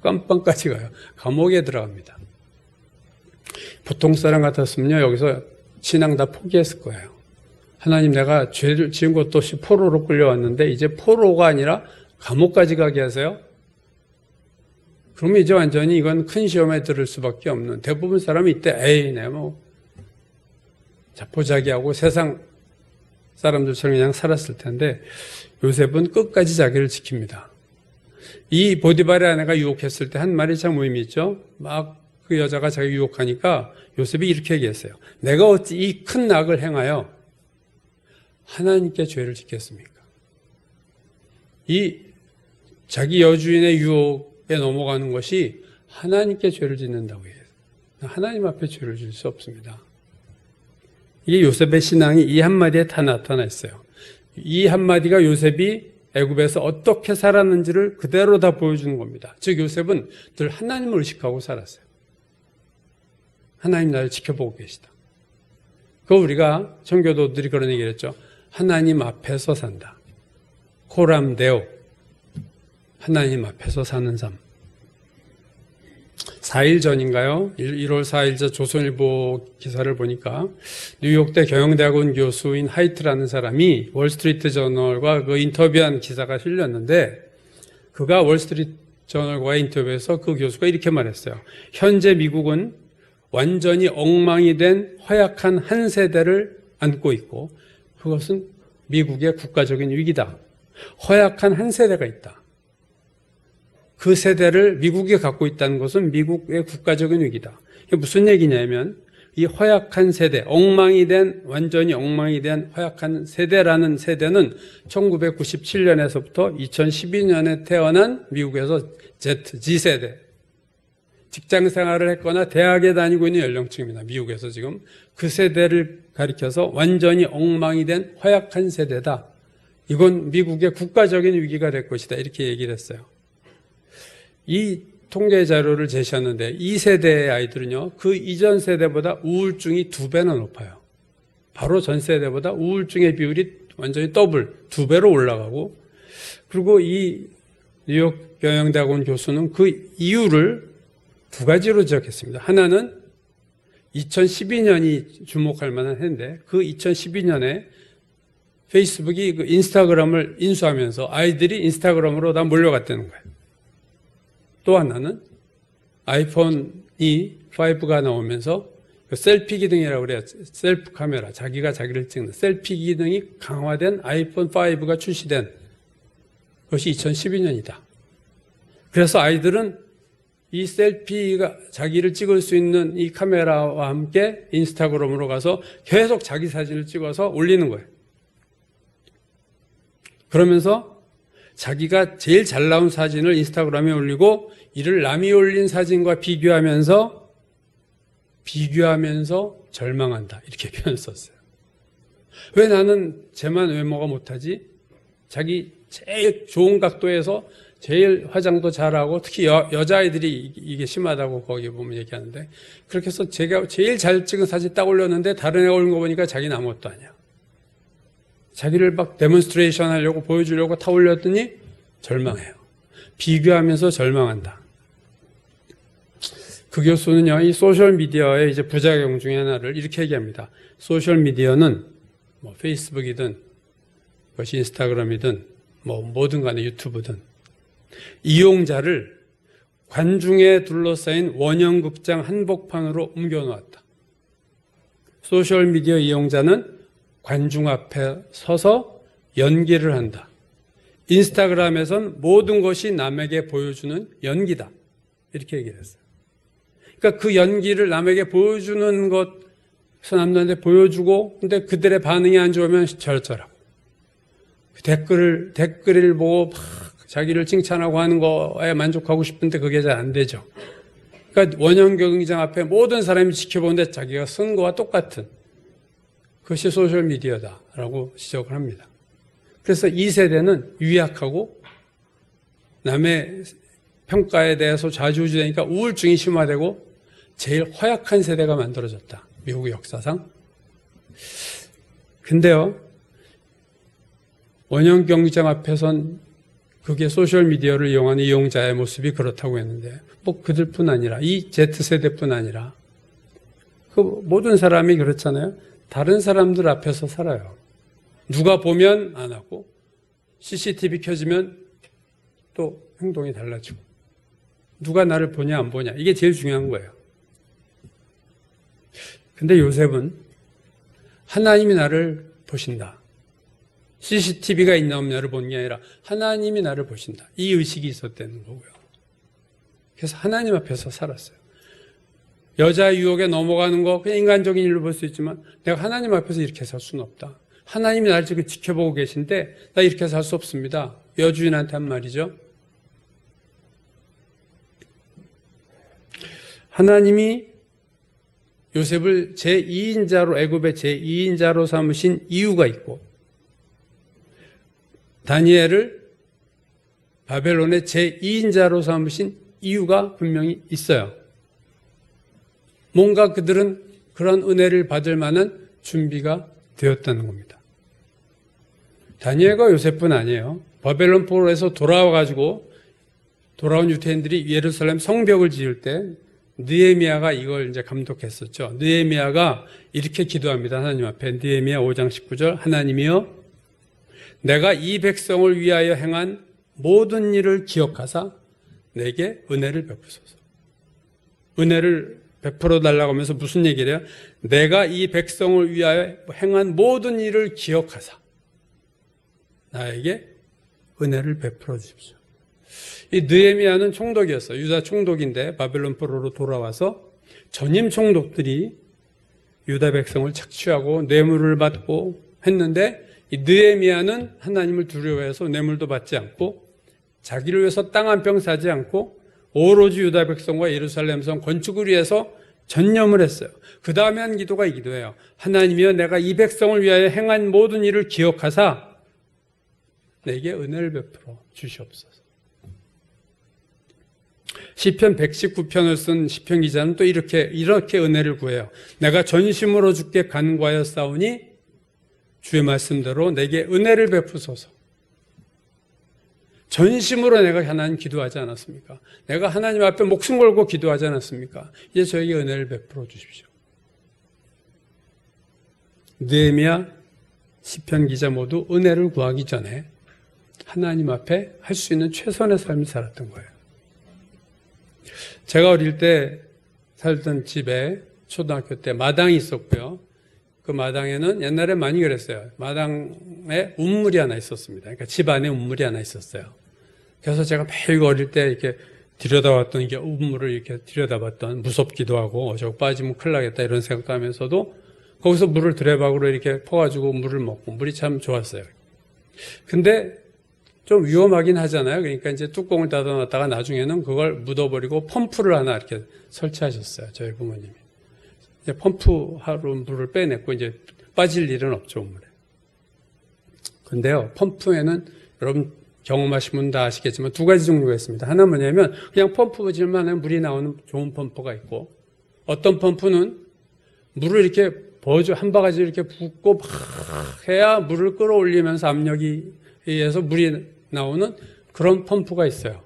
깜빵까지 가요. 감옥에 들어갑니다. 보통 사람 같았으면요. 여기서 신앙 다 포기했을 거예요. 하나님 내가 죄를 지은 것도 없이 포로로 끌려왔는데 이제 포로가 아니라 감옥까지 가게 하세요? 그러면 이제 완전히 이건 큰 시험에 들을 수밖에 없는 대부분 사람이 이때 에이 내가 뭐 자포자기하고 세상 사람들처럼 그냥 살았을 텐데 요셉은 끝까지 자기를 지킵니다. 이 보디발의 아내가 유혹했을 때 한 말이 참 의미 있죠. 막 그 여자가 자기 유혹하니까 요셉이 이렇게 얘기했어요. 내가 어찌 이 큰 악을 행하여 하나님께 죄를 짓겠습니까? 이 자기 여주인의 유혹에 넘어가는 것이 하나님께 죄를 짓는다고 해요. 하나님 앞에 죄를 질 수 없습니다. 이게 요셉의 신앙이 이 한마디에 다 나타나 있어요. 이 한마디가 요셉이 애굽에서 어떻게 살았는지를 그대로 다 보여주는 겁니다. 즉 요셉은 늘 하나님을 의식하고 살았어요. 하나님 나를 지켜보고 계시다. 그거 우리가 청교도들이 그런 얘기를 했죠. 하나님 앞에서 산다. 코람데오. 하나님 앞에서 사는 삶. 4일 전인가요? 1월 4일자 조선일보 기사를 보니까 뉴욕대 경영대학원 교수인 하이트라는 사람이 월스트리트 저널과 그 인터뷰한 기사가 실렸는데 그가 월스트리트 저널과의 인터뷰에서 그 교수가 이렇게 말했어요. 현재 미국은 완전히 엉망이 된 허약한 한 세대를 안고 있고 그것은 미국의 국가적인 위기다. 허약한 한 세대가 있다. 그 세대를 미국이 갖고 있다는 것은 미국의 국가적인 위기다. 이게 무슨 얘기냐면 이 허약한 세대, 완전히 엉망이 된 허약한 세대라는 세대는 1997년에서부터 2012년에 태어난 미국에서 G세대, 직장 생활을 했거나 대학에 다니고 있는 연령층입니다. 미국에서 지금 그 세대를 가리켜서 완전히 엉망이 된 허약한 세대다. 이건 미국의 국가적인 위기가 될 것이다. 이렇게 얘기를 했어요. 이 통계 자료를 제시하는데 이 세대의 아이들은요, 그 이전 세대보다 우울증이 2배나 높아요. 바로 전 세대보다 우울증의 비율이 완전히 더블, 2배로 올라가고, 그리고 이 뉴욕 경영대학원 교수는 그 이유를 2가지로 지적했습니다. 하나는 2012년이 주목할 만한 해인데 그 2012년에 페이스북이 그 인스타그램을 인수하면서 아이들이 인스타그램으로 다 몰려갔다는 거예요. 또 하나는 아이폰이 5가 나오면서 그 셀피 기능이라고 그래요. 셀프 카메라, 자기가 자기를 찍는 셀피 기능이 강화된 아이폰 5가 출시된 것이 2012년이다. 그래서 아이들은 이 셀피가 자기를 찍을 수 있는 이 카메라와 함께 인스타그램으로 가서 계속 자기 사진을 찍어서 올리는 거예요. 그러면서 자기가 제일 잘 나온 사진을 인스타그램에 올리고 이를 남이 올린 사진과 비교하면서 절망한다. 이렇게 표현을 썼어요. 왜 나는 쟤만 외모가 못하지? 자기 제일 좋은 각도에서 제일 화장도 잘하고 특히 여자아이들이 이게 심하다고 거기 보면 얘기하는데 그렇게 해서 제가 제일 잘 찍은 사진 딱 올렸는데 다른 애가 올린 거 보니까 자기는 아무것도 아니야. 자기를 막 데몬스트레이션 하려고 보여주려고 다 올렸더니 절망해요. 비교하면서 절망한다. 그 교수는요, 이 소셜미디어의 이제 부작용 중에 하나를 이렇게 얘기합니다. 소셜미디어는 뭐 페이스북이든 그것이 인스타그램이든 뭐 뭐든 간에 유튜브든 이용자를 관중에 둘러싸인 원형극장 한복판으로 옮겨놓았다. 소셜미디어 이용자는 관중 앞에 서서 연기를 한다. 인스타그램에선 모든 것이 남에게 보여주는 연기다. 이렇게 얘기를 했어요. 그러니까 그 연기를 남에게 보여주는 것에서 남들한테 보여주고 근데 그들의 반응이 안 좋으면 절절하고 댓글을 보고 막 자기를 칭찬하고 하는 거에 만족하고 싶은데 그게 잘 안 되죠. 그러니까 원형 경기장 앞에 모든 사람이 지켜보는데 자기가 쓴 거와 똑같은 그것이 소셜미디어다라고 지적을 합니다. 그래서 이 세대는 유약하고 남의 평가에 대해서 좌지우지되니까 우울증이 심화되고 제일 허약한 세대가 만들어졌다. 미국의 역사상. 근데요, 원형 경기장 앞에선 그게 소셜미디어를 이용하는 이용자의 모습이 그렇다고 했는데 뭐 그들뿐 아니라 이 Z세대뿐 아니라 그 모든 사람이 그렇잖아요. 다른 사람들 앞에서 살아요. 누가 보면 안 하고 CCTV 켜지면 또 행동이 달라지고 누가 나를 보냐 안 보냐 이게 제일 중요한 거예요. 근데 요셉은 하나님이 나를 보신다. CCTV가 있나 없냐를 보는 게 아니라 하나님이 나를 보신다. 이 의식이 있었다는 거고요. 그래서 하나님 앞에서 살았어요. 여자 유혹에 넘어가는 거 그냥 인간적인 일로 볼 수 있지만 내가 하나님 앞에서 이렇게 살 수는 없다. 하나님이 나를 지금 지켜보고 계신데 나 이렇게 살 수 없습니다. 여주인한테 한 말이죠. 하나님이 요셉을 제2인자로 애굽의 제2인자로 삼으신 이유가 있고 다니엘을 바벨론의 제2인자로 삼으신 이유가 분명히 있어요. 뭔가 그들은 그런 은혜를 받을 만한 준비가 되었다는 겁니다. 다니엘과 요셉뿐 아니에요. 바벨론 포로에서 돌아와가지고 돌아온 유대인들이 예루살렘 성벽을 지을 때 느헤미야가 이걸 이제 감독했었죠. 느헤미야가 이렇게 기도합니다. 하나님 앞에 느헤미야 5장 19절 하나님이여 내가 이 백성을 위하여 행한 모든 일을 기억하사 내게 은혜를 베푸소서. 은혜를 베풀어 달라고 하면서 무슨 얘기를 해요? 내가 이 백성을 위하여 행한 모든 일을 기억하사 나에게 은혜를 베풀어 주십시오. 이 느헤미야는 총독이었어요. 유다 총독인데 바벨론 포로로 돌아와서 전임 총독들이 유다 백성을 착취하고 뇌물을 받고 했는데 이 느헤미야는 하나님을 두려워해서 뇌물도 받지 않고 자기를 위해서 땅 한 평 사지 않고 오로지 유다 백성과 예루살렘 성 건축을 위해서 전념을 했어요. 그 다음에 한 기도가 이 기도예요. 하나님이여 내가 이 백성을 위하여 행한 모든 일을 기억하사 내게 은혜를 베풀어 주시옵소서. 시편 119편을 쓴 시편 기자는 또 이렇게 은혜를 구해요. 내가 전심으로 주께 간구하여 싸우니 주의 말씀대로 내게 은혜를 베푸소서. 전심으로 내가 하나님 기도하지 않았습니까? 내가 하나님 앞에 목숨 걸고 기도하지 않았습니까? 이제 저에게 은혜를 베풀어 주십시오. 느헤미야, 시편 기자 모두 은혜를 구하기 전에 하나님 앞에 할 수 있는 최선의 삶을 살았던 거예요. 제가 어릴 때 살던 집에 초등학교 때 마당이 있었고요. 그 마당에는 옛날에 많이 그랬어요. 마당에 운물이 하나 있었습니다. 그러니까 집 안에 운물이 하나 있었어요. 그래서 제가 매일 어릴 때 이렇게 들여다봤던 이게 운물을 이렇게 들여다봤던 무섭기도 하고 저거 빠지면 큰일 나겠다 이런 생각도 하면서도 거기서 물을 드레박으로 이렇게 퍼가지고 물을 먹고 물이 참 좋았어요. 근데 좀 위험하긴 하잖아요. 그러니까 이제 뚜껑을 닫아놨다가 나중에는 그걸 묻어버리고 펌프를 하나 이렇게 설치하셨어요. 저희 부모님이. 이제 펌프하로 물을 빼냈고 이제 빠질 일은 없죠, 물에. 근데요, 펌프에는 여러분 경험하신 분 다 아시겠지만 두 가지 종류가 있습니다. 하나 뭐냐면 그냥 펌프질만 하면 물이 나오는 좋은 펌프가 있고, 어떤 펌프는 물을 이렇게 한 바가지 이렇게 붓고 막 해야 물을 끌어올리면서 압력이 의해서 물이 나오는 그런 펌프가 있어요.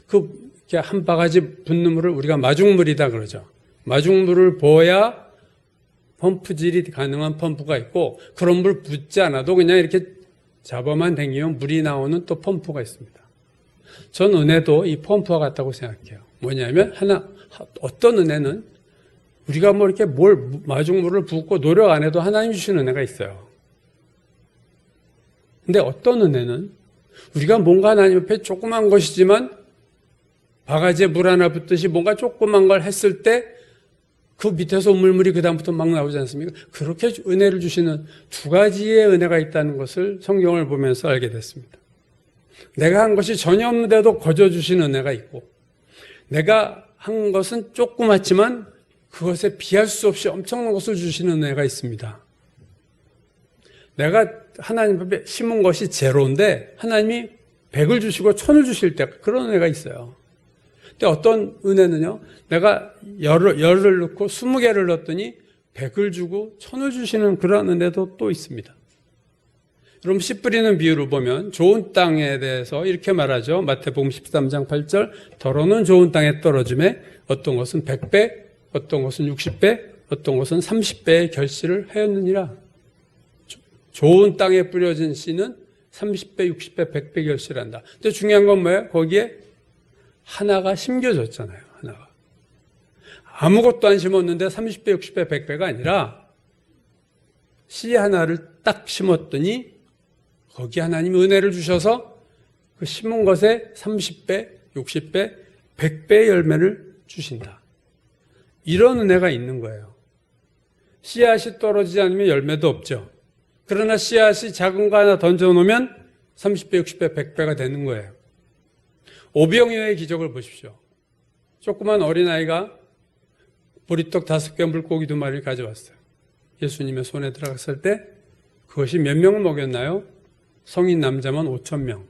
이렇게 한 바가지 붓는 물을 우리가 마중물이다 그러죠. 마중물을 부어야 펌프질이 가능한 펌프가 있고, 그런 물 붓지 않아도 그냥 이렇게 잡아만 당기면 물이 나오는 또 펌프가 있습니다. 전 은혜도 이 펌프와 같다고 생각해요. 뭐냐면 어떤 은혜는 우리가 뭐 이렇게 마중물을 붓고 노력 안 해도 하나님 주신 은혜가 있어요. 근데 어떤 은혜는 우리가 뭔가 하나님 앞에 조그만 것이지만 바가지에 물 하나 붓듯이 뭔가 조그만 걸 했을 때 그 밑에서 우물물이 그다음부터 막 나오지 않습니까? 그렇게 은혜를 주시는 두 가지의 은혜가 있다는 것을 성경을 보면서 알게 됐습니다. 내가 한 것이 전혀 없는데도 거저 주신 은혜가 있고, 내가 한 것은 조그맣지만 그것에 비할 수 없이 엄청난 것을 주시는 은혜가 있습니다. 내가 하나님 앞에 심은 것이 제로인데 하나님이 100을 주시고 1000을 주실 때 그런 은혜가 있어요. 근데 어떤 은혜는요, 내가 열을 넣고 20개를 넣었더니 100을 주고 1000을 주시는 그런 은혜도 또 있습니다. 여러분, 씨 뿌리는 비유를 보면 좋은 땅에 대해서 이렇게 말하죠. 마태복음 13장 8절, 더러는 좋은 땅에 떨어짐에 어떤 것은 100배, 어떤 것은 60배, 어떤 것은 30배의 결실을 하였느니라. 좋은 땅에 뿌려진 씨는 30배, 60배, 100배 결실한다. 근데 중요한 건 뭐예요? 거기에 하나가 심겨졌잖아요. 하나가. 아무것도 안 심었는데 30배, 60배, 100배가 아니라 씨 하나를 딱 심었더니 거기 하나님이 은혜를 주셔서 그 심은 것에 30배, 60배, 100배의 열매를 주신다. 이런 은혜가 있는 거예요. 씨앗이 떨어지지 않으면 열매도 없죠. 그러나 씨앗이 작은 거 하나 던져놓으면 30배, 60배, 100배가 되는 거예요. 오병이어의 기적을 보십시오. 조그만 어린아이가 보리떡 5개, 물고기 2마리를 가져왔어요. 예수님의 손에 들어갔을 때 그것이 몇 명을 먹였나요? 성인 남자만 5,000명.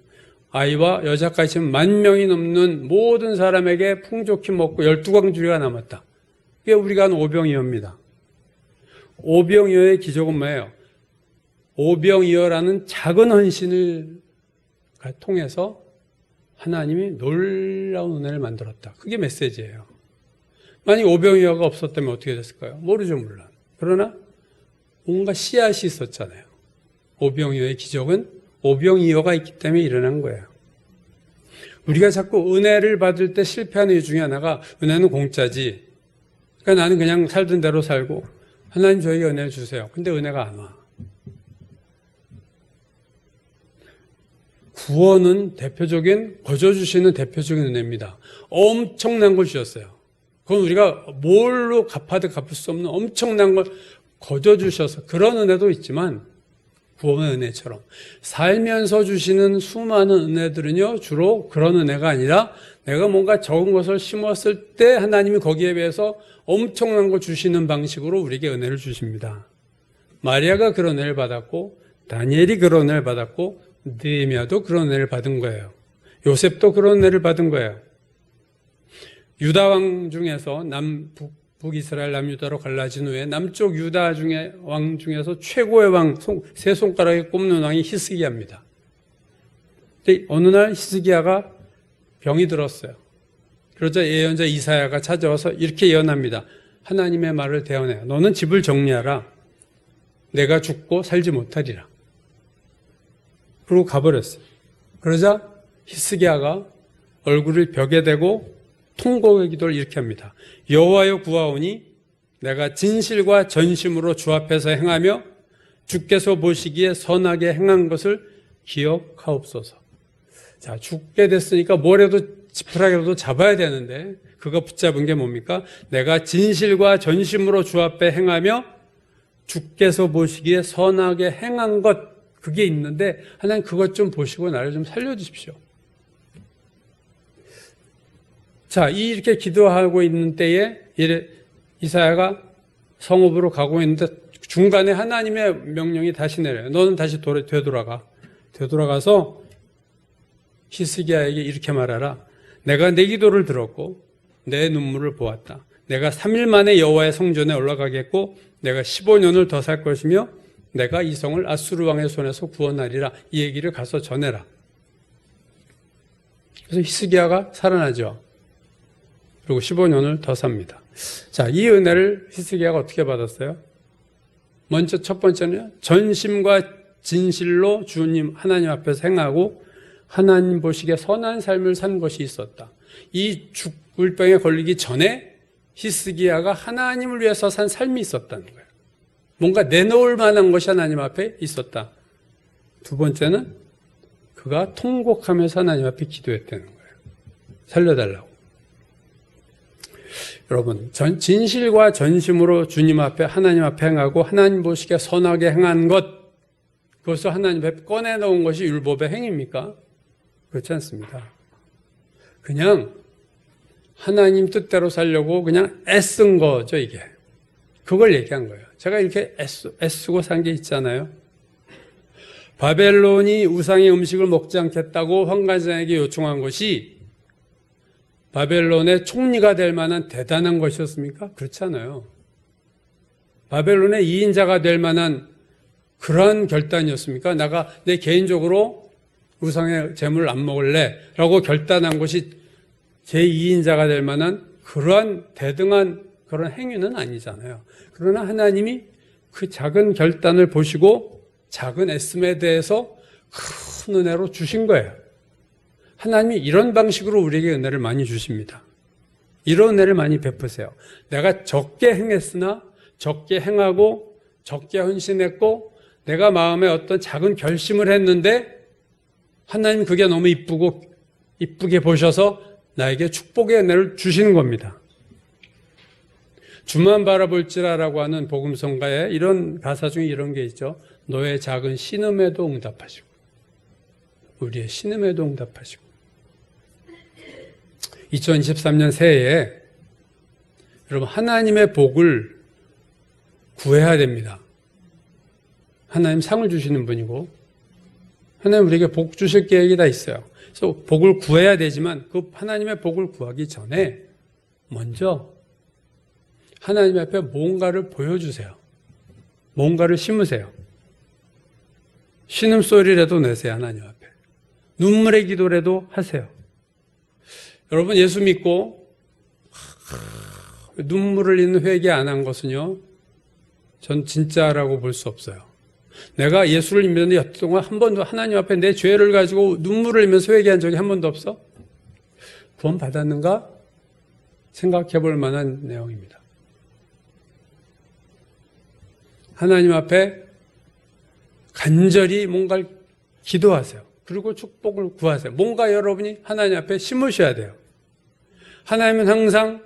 아이와 여자까지 10,000명이 넘는 모든 사람에게 풍족히 먹고 12광주리가 남았다. 이게 우리가 하는 오병이어입니다. 오병이어의 기적은 뭐예요? 오병이어라는 작은 헌신을 통해서 하나님이 놀라운 은혜를 만들었다. 그게 메시지예요. 만약 오병이어가 없었다면 어떻게 됐을까요? 모르죠, 물론. 그러나 뭔가 씨앗이 있었잖아요. 오병이어의 기적은 오병이어가 있기 때문에 일어난 거예요. 우리가 자꾸 은혜를 받을 때 실패하는 이유 중에 하나가 은혜는 공짜지. 그러니까 나는 그냥 살던 대로 살고 하나님 저에게 은혜를 주세요. 근데 은혜가 안 와. 구원은 거저 주시는 대표적인 은혜입니다. 엄청난 걸 주셨어요. 그건 우리가 뭘로 갚아도 갚을 수 없는 엄청난 걸 거저 주셔서, 그런 은혜도 있지만 구원의 은혜처럼 살면서 주시는 수많은 은혜들은요, 주로 그런 은혜가 아니라 내가 뭔가 적은 것을 심었을 때 하나님이 거기에 비해서 엄청난 걸 주시는 방식으로 우리에게 은혜를 주십니다. 마리아가 그런 은혜를 받았고, 다니엘이 그런 은혜를 받았고, 느헤미야도 그런 은혜를 받은 거예요. 요셉도 그런 은혜를 받은 거예요. 유다 왕 중에서 북이스라엘 남유다로 갈라진 후에 남쪽 유다 왕 중에서 최고의 왕, 세 손가락에 꼽는 왕이 히스기야입니다. 근데 어느 날 히스기야가 병이 들었어요. 그러자 예언자 이사야가 찾아와서 이렇게 예언합니다. 하나님의 말을 대언해요. 너는 집을 정리하라. 내가 죽고 살지 못하리라. 그러고 가버렸어요. 그러자 히스기야가 얼굴을 벽에 대고 통곡의 기도를 이렇게 합니다. 여호와여 구하오니 내가 진실과 전심으로 주 앞에서 행하며 주께서 보시기에 선하게 행한 것을 기억하옵소서. 자, 죽게 됐으니까 뭐라도 지푸라기라도 잡아야 되는데 그거 붙잡은 게 뭡니까? 내가 진실과 전심으로 주 앞에 행하며 주께서 보시기에 선하게 행한 것, 그게 있는데 하나님 그것 좀 보시고 나를 좀 살려주십시오. 자, 이렇게 기도하고 있는 때에 이사야가 성읍으로 가고 있는데 중간에 하나님의 명령이 다시 내려요. 너는 다시 되돌아가. 되돌아가서 히스기야에게 이렇게 말하라. 내가 내 기도를 들었고 내 눈물을 보았다. 내가 3일 만에 여호와의 성전에 올라가겠고 내가 15년을 더 살 것이며 내가 이 성을 아수르 왕의 손에서 구원하리라. 이 얘기를 가서 전해라. 그래서 히스기야가 살아나죠. 그리고 15년을 더 삽니다. 자, 이 은혜를 히스기야가 어떻게 받았어요? 먼저 첫 번째는 전심과 진실로 주님 하나님 앞에서 행하고 하나님 보시기에 선한 삶을 산 것이 있었다. 이 죽을 병에 걸리기 전에 히스기야가 하나님을 위해서 산 삶이 있었다는 거예요. 뭔가 내놓을 만한 것이 하나님 앞에 있었다. 두 번째는 그가 통곡하면서 하나님 앞에 기도했다는 거예요. 살려달라고. 여러분, 진실과 전심으로 주님 앞에 하나님 앞에 행하고 하나님 보시기에 선하게 행한 것, 그것을 하나님 앞에 꺼내놓은 것이 율법의 행위입니까? 그렇지 않습니다. 그냥 하나님 뜻대로 살려고 그냥 애쓴 거죠, 이게. 그걸 얘기한 거예요. 제가 이렇게 애쓰고 산 게 있잖아요. 바벨론이 우상의 음식을 먹지 않겠다고 환관장에게 요청한 것이 바벨론의 총리가 될 만한 대단한 것이었습니까? 그렇지 않아요. 바벨론의 2인자가 될 만한 그러한 결단이었습니까? 내가 내 개인적으로 우상의 재물을 안 먹을래 라고 결단한 것이 제2인자가 될 만한 그러한 대등한 그런 행위는 아니잖아요. 그러나 하나님이 그 작은 결단을 보시고 작은 애씀에 대해서 큰 은혜로 주신 거예요. 하나님이 이런 방식으로 우리에게 은혜를 많이 주십니다. 이런 은혜를 많이 베푸세요. 내가 적게 행했으나 적게 행하고 적게 헌신했고 내가 마음에 어떤 작은 결심을 했는데 하나님 그게 너무 이쁘게 보셔서 나에게 축복의 은혜를 주시는 겁니다. 주만 바라볼지라라고 하는 복음성가에 이런 가사 중에 이런 게 있죠. 너의 작은 신음에도 응답하시고 우리의 신음에도 응답하시고 2023년 새해에 여러분 하나님의 복을 구해야 됩니다. 하나님 상을 주시는 분이고 하나님 우리에게 복 주실 계획이 다 있어요. 그래서 복을 구해야 되지만 그 하나님의 복을 구하기 전에 먼저 하나님 앞에 뭔가를 보여주세요. 뭔가를 심으세요. 신음소리라도 내세요. 하나님 앞에. 눈물의 기도라도 하세요. 여러분 예수 믿고 눈물을 흘리는 회개 안 한 것은요. 전 진짜라고 볼 수 없어요. 내가 예수를 믿는데 여태 동안 한 번도 하나님 앞에 내 죄를 가지고 눈물을 흘리면서 회개한 적이 한 번도 없어? 구원 받았는가? 생각해 볼 만한 내용입니다. 하나님 앞에 간절히 뭔가를 기도하세요. 그리고 축복을 구하세요. 뭔가 여러분이 하나님 앞에 심으셔야 돼요. 하나님은 항상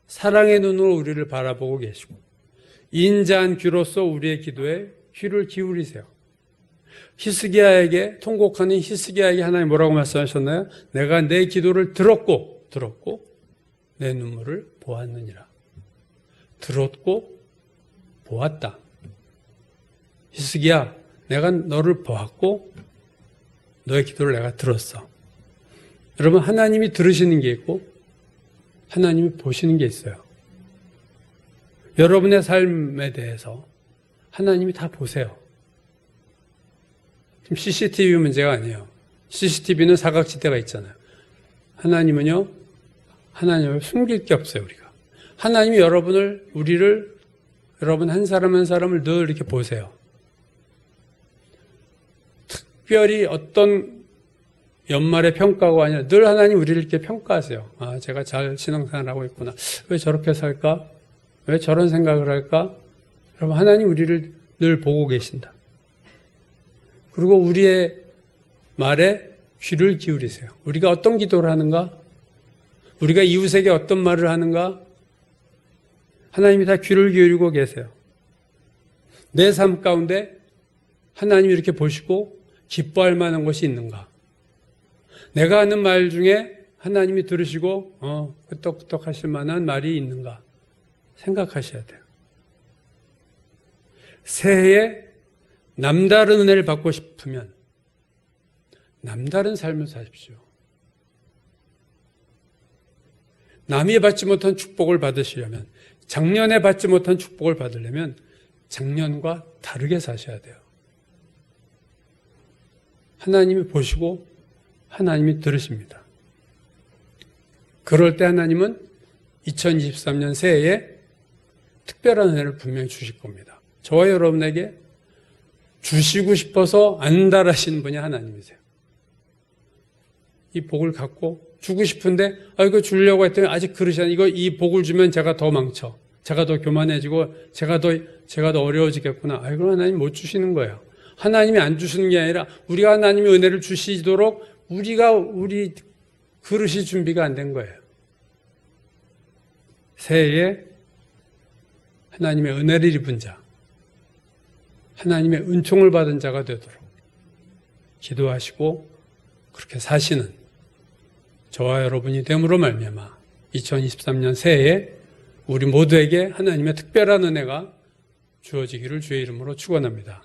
사랑의 눈으로 우리를 바라보고 계시고 인자한 귀로서 우리의 기도에 귀를 기울이세요. 히스기야에게 통곡하는 히스기야에게 하나님 뭐라고 말씀하셨나요? 내가 내 기도를 들었고 내 눈물을 보았느니라. 들었고 보았다. 히스기야, 내가 너를 보았고 너의 기도를 내가 들었어. 여러분 하나님이 들으시는 게 있고 하나님이 보시는 게 있어요. 여러분의 삶에 대해서 하나님이 다 보세요. 지금 CCTV 문제가 아니에요. CCTV는 사각지대가 있잖아요. 하나님은요, 하나님을 숨길 게 없어요, 우리가. 하나님이 여러분 한 사람 한 사람을 늘 이렇게 보세요. 특별히 어떤 연말의 평가가 아니라 늘 하나님 우리를 이렇게 평가하세요. 아, 제가 잘 신앙생활하고 있구나. 왜 저렇게 살까? 왜 저런 생각을 할까? 여러분, 하나님 우리를 늘 보고 계신다. 그리고 우리의 말에 귀를 기울이세요. 우리가 어떤 기도를 하는가? 우리가 이웃에게 어떤 말을 하는가? 하나님이 다 귀를 기울이고 계세요. 내 삶 가운데 하나님이 이렇게 보시고 기뻐할 만한 것이 있는가? 내가 하는 말 중에 하나님이 들으시고 끄떡끄떡 하실 만한 말이 있는가? 생각하셔야 돼요. 새해에 남다른 은혜를 받고 싶으면 남다른 삶을 사십시오. 남이 받지 못한 축복을 받으시려면, 작년에 받지 못한 축복을 받으려면 작년과 다르게 사셔야 돼요. 하나님이 보시고 하나님이 들으십니다. 그럴 때 하나님은 2023년 새해에 특별한 은혜를 분명히 주실 겁니다. 저와 여러분에게 주시고 싶어서 안달하시는 분이 하나님이세요. 이 복을 갖고 주고 싶은데 이거 주려고 했더니 아직 그러지 않아요. 이 복을 주면 제가 더 망쳐. 제가 더 교만해지고 제가 더 어려워지겠구나. 그럼 하나님 못 주시는 거예요. 하나님이 안 주시는 게 아니라 우리가 하나님이 은혜를 주시도록 우리 그릇이 준비가 안 된 거예요. 새해에 하나님의 은혜를 입은 자, 하나님의 은총을 받은 자가 되도록 기도하시고 그렇게 사시는 저와 여러분이 됨으로 말미암아 2023년 새해에 우리 모두에게 하나님의 특별한 은혜가 주어지기를 주의 이름으로 축원합니다.